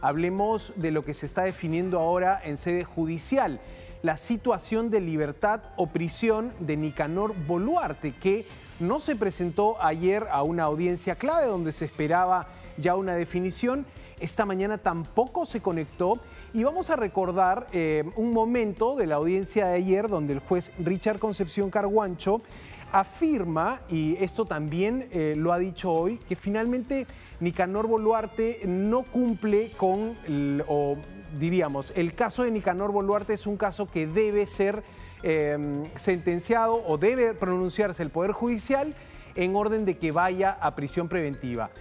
hablemos de lo que se está definiendo ahora en sede judicial, la situación de libertad o prisión de Nicanor Boluarte, que no se presentó ayer a una audiencia clave donde se esperaba ya una definición. Esta mañana tampoco se conectó y vamos a recordar un momento de la audiencia de ayer donde el juez Richard Concepción Carguancho afirma, y esto también lo ha dicho hoy, que finalmente Nicanor Boluarte no cumple con, diríamos, el caso de Nicanor Boluarte es un caso que debe ser sentenciado o debe pronunciarse el Poder Judicial en orden de que vaya a prisión preventiva.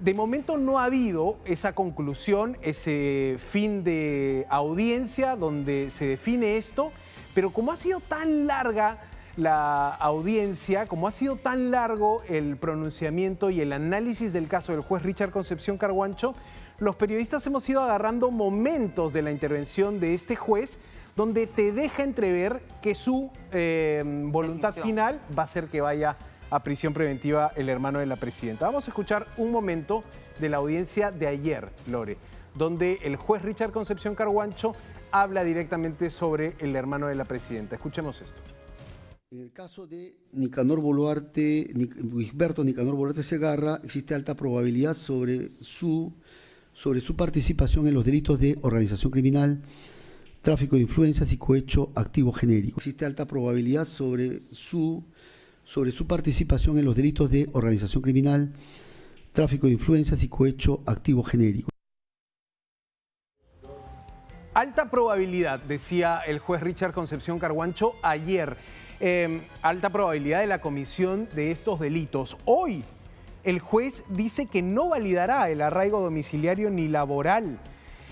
De momento no ha habido esa conclusión, ese fin de audiencia donde se define esto, pero como ha sido tan larga la audiencia, como ha sido tan largo el pronunciamiento y el análisis del caso del juez Richard Concepción Carguancho, los periodistas hemos ido agarrando momentos de la intervención de este juez donde te deja entrever que su voluntad final va a ser que vaya a prisión preventiva el hermano de la presidenta. Vamos a escuchar un momento de la audiencia de ayer, Lore, donde el juez Richard Concepción Carguancho habla directamente sobre el hermano de la presidenta. Escuchemos esto. En el caso de Nicanor Boluarte, Wisberto Nicanor Boluarte Segarra, existe alta probabilidad sobre su participación en los delitos de organización criminal, tráfico de influencias y cohecho activo genérico. Existe alta probabilidad sobre su participación en los delitos de organización criminal, tráfico de influencias y cohecho activo genérico. Alta probabilidad, decía el juez Richard Concepción Carguancho ayer. Alta probabilidad de la comisión de estos delitos. Hoy el juez dice que no validará el arraigo domiciliario ni laboral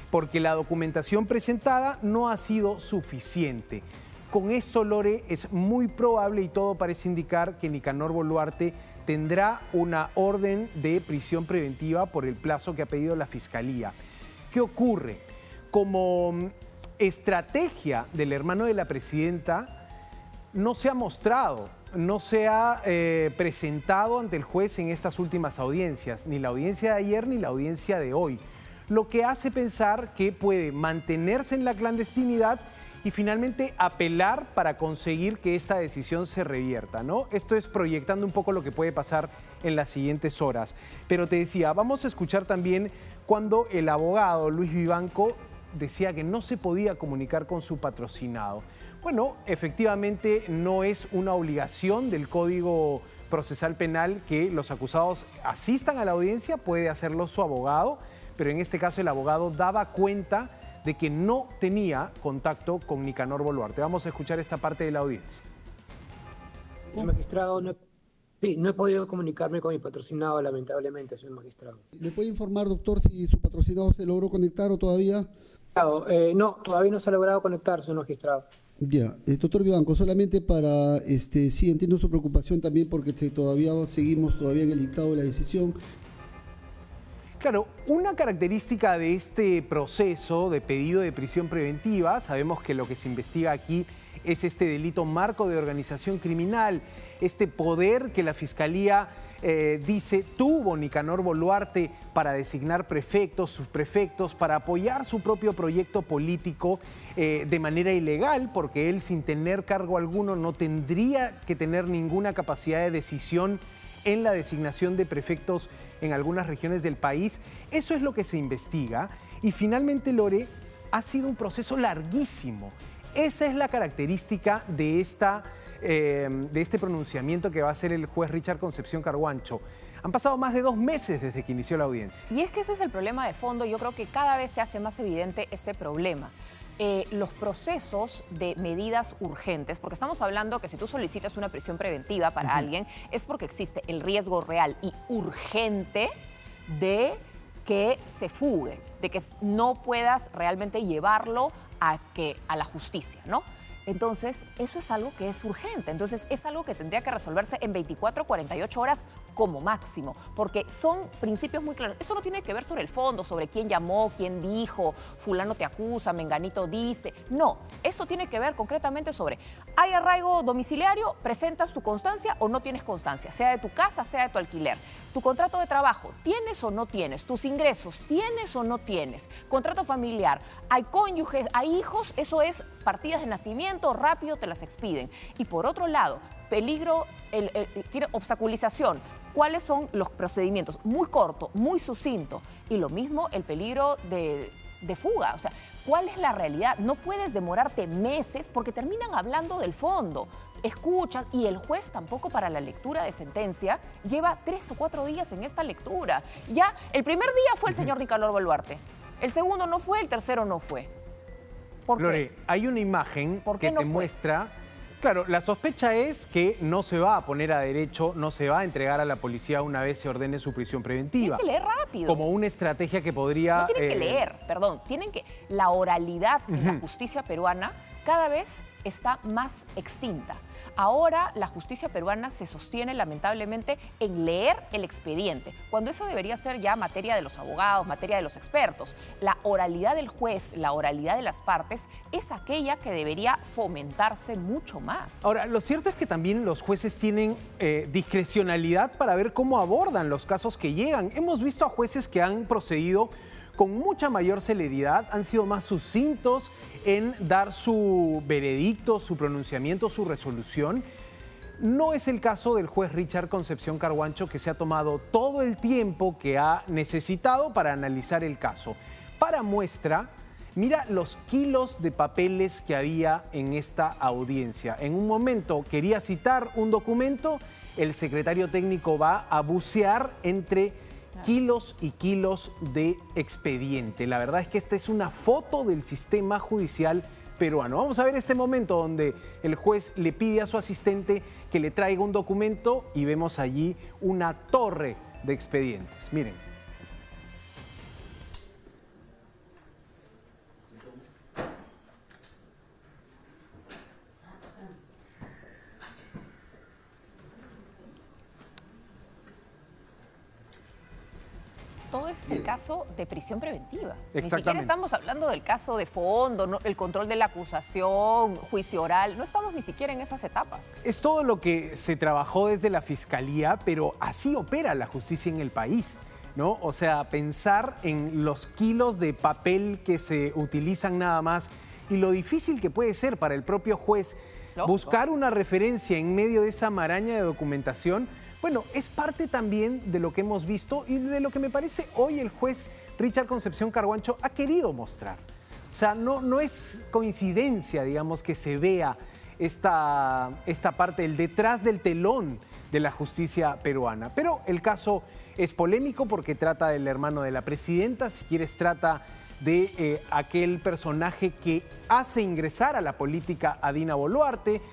porque la documentación presentada no ha sido suficiente. Con esto, Lore, es muy probable y todo parece indicar que Nicanor Boluarte tendrá una orden de prisión preventiva por el plazo que ha pedido la Fiscalía. ¿Qué ocurre? Como estrategia del hermano de la presidenta, no se ha mostrado, no se ha presentado ante el juez en estas últimas audiencias, ni la audiencia de ayer ni la audiencia de hoy, lo que hace pensar que puede mantenerse en la clandestinidad y finalmente apelar para conseguir que esta decisión se revierta, ¿no? Esto es proyectando un poco lo que puede pasar en las siguientes horas. Pero te decía, vamos a escuchar también cuando el abogado Luis Vivanco decía que no se podía comunicar con su patrocinado. Bueno, efectivamente no es una obligación del Código Procesal Penal que los acusados asistan a la audiencia, puede hacerlo su abogado, pero en este caso el abogado daba cuenta de que no tenía contacto con Nicanor Boluarte. Vamos a escuchar esta parte de la audiencia. El magistrado, no he podido comunicarme con mi patrocinado, lamentablemente, señor magistrado. ¿Me puede informar, doctor, si su patrocinado se logró conectar o todavía? No, todavía no se ha logrado conectar, señor magistrado. Ya, doctor Vivanco, solamente para, sí, entiendo su preocupación también porque todavía seguimos en el dictado de la decisión. Claro, una característica de este proceso de pedido de prisión preventiva, sabemos que lo que se investiga aquí es este delito marco de organización criminal, este poder que la Fiscalía dice tuvo Nicanor Boluarte para designar prefectos, subprefectos, para apoyar su propio proyecto político de manera ilegal, porque él sin tener cargo alguno no tendría que tener ninguna capacidad de decisión en la designación de prefectos en algunas regiones del país. Eso es lo que se investiga y finalmente, Lore, ha sido un proceso larguísimo. Esa es la característica de este pronunciamiento que va a hacer el juez Richard Concepción Carguancho. Han pasado más de 2 meses desde que inició la audiencia. Y es que ese es el problema de fondo. Yo creo que cada vez se hace más evidente este problema. Los procesos de medidas urgentes, porque estamos hablando que si tú solicitas una prisión preventiva para alguien, es porque existe el riesgo real y urgente de que se fugue, de que no puedas realmente llevarlo a la justicia, ¿no? Entonces, eso es algo que es urgente. Entonces, es algo que tendría que resolverse en 24, 48 horas como máximo, porque son principios muy claros. Eso no tiene que ver sobre el fondo, sobre quién llamó, quién dijo, fulano te acusa, menganito dice. No, esto tiene que ver concretamente sobre, ¿hay arraigo domiciliario? ¿Presentas tu constancia o no tienes constancia? Sea de tu casa, sea de tu alquiler. Tu contrato de trabajo, ¿tienes o no tienes? Tus ingresos, ¿tienes o no tienes? Contrato familiar, ¿hay cónyuges, hay hijos? Eso es partidas de nacimiento, rápido te las expiden. Y por otro lado, peligro, obstaculización. ¿Cuáles son los procedimientos? Muy corto, muy sucinto. Y lo mismo el peligro de fuga. O sea, ¿cuál es la realidad? No puedes demorarte meses porque terminan hablando del fondo. Escuchan, y el juez tampoco para la lectura de sentencia lleva 3 o 4 días en esta lectura. Ya, el primer día fue el señor Nicanor Boluarte. El segundo no fue, el tercero no fue. ¿Por qué? Lore, hay una imagen ¿Por qué que no te fue? muestra. Claro, la sospecha es que no se va a poner a derecho, no se va a entregar a la policía una vez se ordene su prisión preventiva. Tienen que leer rápido. Como una estrategia que podría... No tienen que leer, perdón, tienen que... La oralidad en la justicia peruana cada vez está más extinta. Ahora la justicia peruana se sostiene lamentablemente en leer el expediente, cuando eso debería ser ya materia de los abogados, materia de los expertos. La oralidad del juez, la oralidad de las partes es aquella que debería fomentarse mucho más. Ahora, lo cierto es que también los jueces tienen discrecionalidad para ver cómo abordan los casos que llegan. Hemos visto a jueces que han procedido con mucha mayor celeridad, han sido más sucintos en dar su veredicto, su pronunciamiento, su resolución. No es el caso del juez Richard Concepción Carguancho, que se ha tomado todo el tiempo que ha necesitado para analizar el caso. Para muestra, mira los kilos de papeles que había en esta audiencia. En un momento quería citar un documento, el secretario técnico va a bucear entre kilos y kilos de expediente. La verdad es que esta es una foto del sistema judicial peruano. Vamos a ver este momento donde el juez le pide a su asistente que le traiga un documento y vemos allí una torre de expedientes. Miren. Todo es el caso de prisión preventiva. Ni siquiera Exactamente. estamos hablando del caso de fondo, ¿no? El control de la acusación, juicio oral. No estamos ni siquiera en esas etapas. Es todo lo que se trabajó desde la Fiscalía, pero así opera la justicia en el país, ¿no? O sea, pensar en los kilos de papel que se utilizan nada más y lo difícil que puede ser para el propio juez buscar una referencia en medio de esa maraña de documentación. Bueno, es parte también de lo que hemos visto y de lo que me parece hoy el juez Richard Concepción Carguancho ha querido mostrar. O sea, no es coincidencia, digamos, que se vea esta parte, el detrás del telón de la justicia peruana. Pero el caso es polémico porque trata del hermano de la presidenta, si quieres trata de aquel personaje que hace ingresar a la política a Dina Boluarte.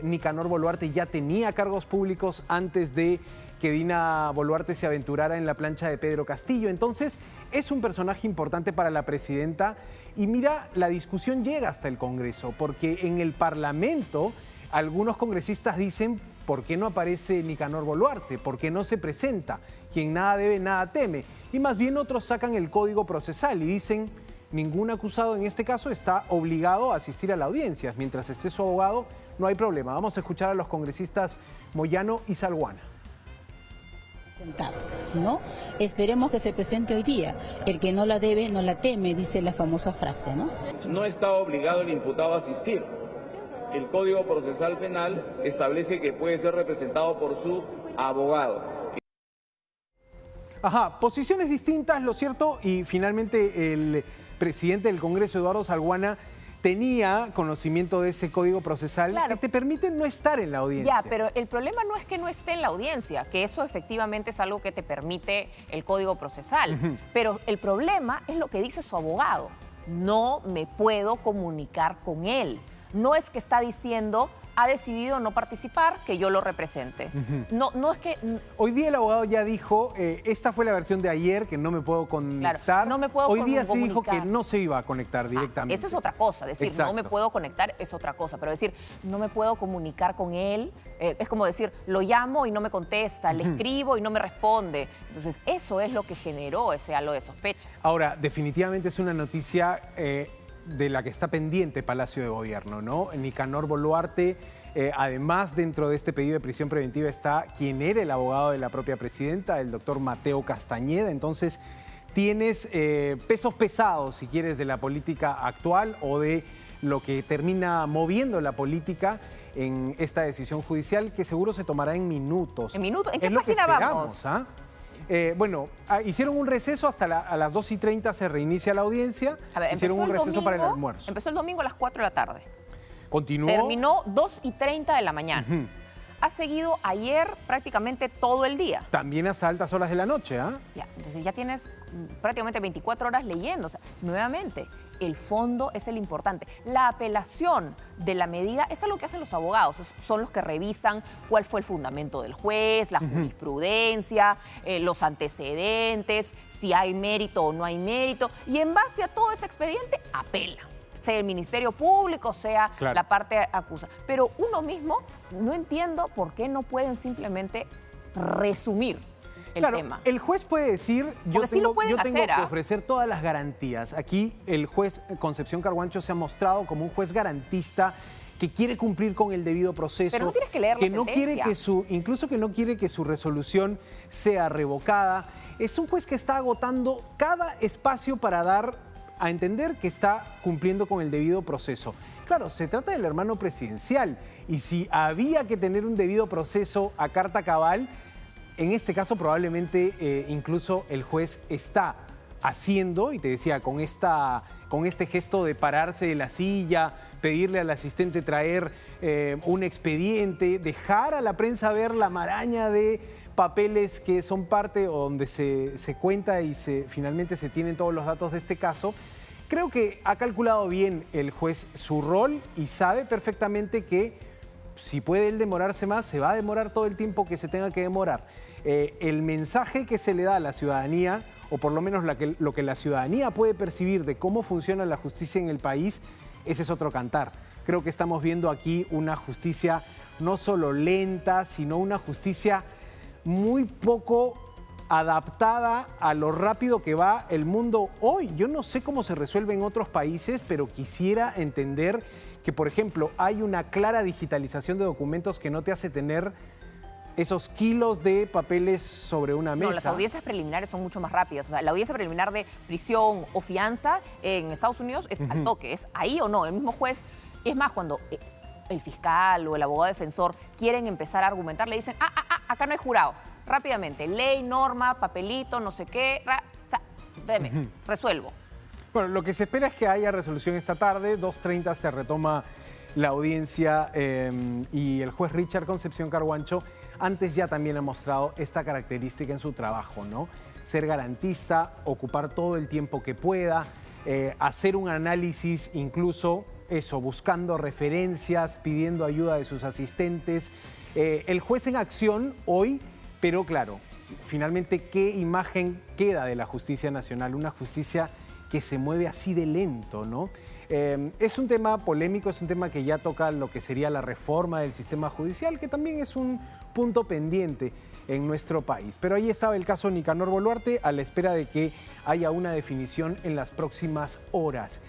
Nicanor Boluarte ya tenía cargos públicos antes de que Dina Boluarte se aventurara en la plancha de Pedro Castillo. Entonces, es un personaje importante para la presidenta. Y mira, la discusión llega hasta el Congreso, porque en el Parlamento algunos congresistas dicen, ¿por qué no aparece Nicanor Boluarte? ¿Por qué no se presenta? Quien nada debe, nada teme. Y más bien otros sacan el Código Procesal y dicen, ningún acusado en este caso está obligado a asistir a la audiencia. Mientras esté su abogado, no hay problema. Vamos a escuchar a los congresistas Moyano y Salguana. ¿No? Esperemos que se presente hoy día. El que no la debe, no la teme, dice la famosa frase, ¿no? No está obligado el imputado a asistir. El Código Procesal Penal establece que puede ser representado por su abogado. Ajá, posiciones distintas, lo cierto, y finalmente el presidente del Congreso, Eduardo Salguana, tenía conocimiento de ese código procesal que te permite no estar en la audiencia. Ya, pero el problema no es que no esté en la audiencia, que eso efectivamente es algo que te permite el código procesal. Pero el problema es lo que dice su abogado. No me puedo comunicar con él. No es que está diciendo ha decidido no participar, que yo lo represente. No es que... Hoy día el abogado ya dijo, esta fue la versión de ayer, que no me puedo conectar. Claro, no me puedo Hoy día sí dijo comunicar. que no se iba a conectar directamente. Eso es otra cosa, decir, Exacto. no me puedo conectar es otra cosa, pero decir, no me puedo comunicar con él, es como decir, lo llamo y no me contesta, le escribo y no me responde. Entonces, eso es lo que generó ese halo de sospecha. Ahora, definitivamente es una noticia de la que está pendiente Palacio de Gobierno, ¿no? Nicanor Boluarte, además dentro de este pedido de prisión preventiva está quien era el abogado de la propia presidenta, el doctor Mateo Castañeda. Entonces, tienes pesos pesados, si quieres, de la política actual o de lo que termina moviendo la política en esta decisión judicial que seguro se tomará en minutos. ¿En minutos? ¿En qué Es lo que página esperamos, vamos? ¿ah? Bueno, hicieron un receso hasta a las 2:30 se reinicia la audiencia. A ver, hicieron un receso para el almuerzo. Empezó el domingo a las 4 de la tarde. Continuó. Terminó 2:30 de la mañana. Ha seguido ayer prácticamente todo el día. También hasta altas horas de la noche, ¿ah? Ya, entonces ya tienes prácticamente 24 horas leyendo. O sea, nuevamente, el fondo es el importante. La apelación de la medida es algo que hacen los abogados. Son los que revisan cuál fue el fundamento del juez, la jurisprudencia, los antecedentes, si hay mérito o no hay mérito. Y en base a todo ese expediente, apela. Sea el Ministerio Público, sea la parte acusa. Pero uno mismo, no entiendo por qué no pueden simplemente resumir el tema. El juez puede decir, yo tengo hacer, que ofrecer todas las garantías. Aquí el juez Concepción Carguancho se ha mostrado como un juez garantista que quiere cumplir con el debido proceso. Pero no tienes que leer la no quiere sentencia. incluso que no quiere que su resolución sea revocada. Es un juez que está agotando cada espacio para dar a entender que está cumpliendo con el debido proceso. Claro, se trata del hermano presidencial y si había que tener un debido proceso a carta cabal, en este caso probablemente incluso el juez está haciendo, y te decía, con este gesto de pararse de la silla, pedirle al asistente traer un expediente, dejar a la prensa ver la maraña de papeles que son parte o donde se cuenta y finalmente se tienen todos los datos de este caso. Creo que ha calculado bien el juez su rol y sabe perfectamente que si puede él demorarse más, se va a demorar todo el tiempo que se tenga que demorar. El mensaje que se le da a la ciudadanía, o por lo menos lo que la ciudadanía puede percibir de cómo funciona la justicia en el país, ese es otro cantar. Creo que estamos viendo aquí una justicia no solo lenta, sino una justicia muy poco adaptada a lo rápido que va el mundo hoy. Yo no sé cómo se resuelve en otros países, pero quisiera entender que, por ejemplo, hay una clara digitalización de documentos que no te hace tener esos kilos de papeles sobre una mesa. No, las audiencias preliminares son mucho más rápidas. O sea, la audiencia preliminar de prisión o fianza en Estados Unidos es al toque, es ahí o no, el mismo juez. Es más, cuando el fiscal o el abogado defensor quieren empezar a argumentar, le dicen, acá no hay jurado. Rápidamente, ley, norma, papelito, no sé qué, resuelvo. Bueno, lo que se espera es que haya resolución esta tarde, 2:30 se retoma la audiencia y el juez Richard Concepción Carguancho antes ya también ha mostrado esta característica en su trabajo, ¿no? Ser garantista, ocupar todo el tiempo que pueda, hacer un análisis incluso, buscando referencias, pidiendo ayuda de sus asistentes. El juez en acción hoy, pero claro, finalmente, ¿qué imagen queda de la justicia nacional? Una justicia que se mueve así de lento, ¿no? Es un tema polémico, es un tema que ya toca lo que sería la reforma del sistema judicial, que también es un punto pendiente en nuestro país. Pero ahí estaba el caso Nicanor Boluarte a la espera de que haya una definición en las próximas horas.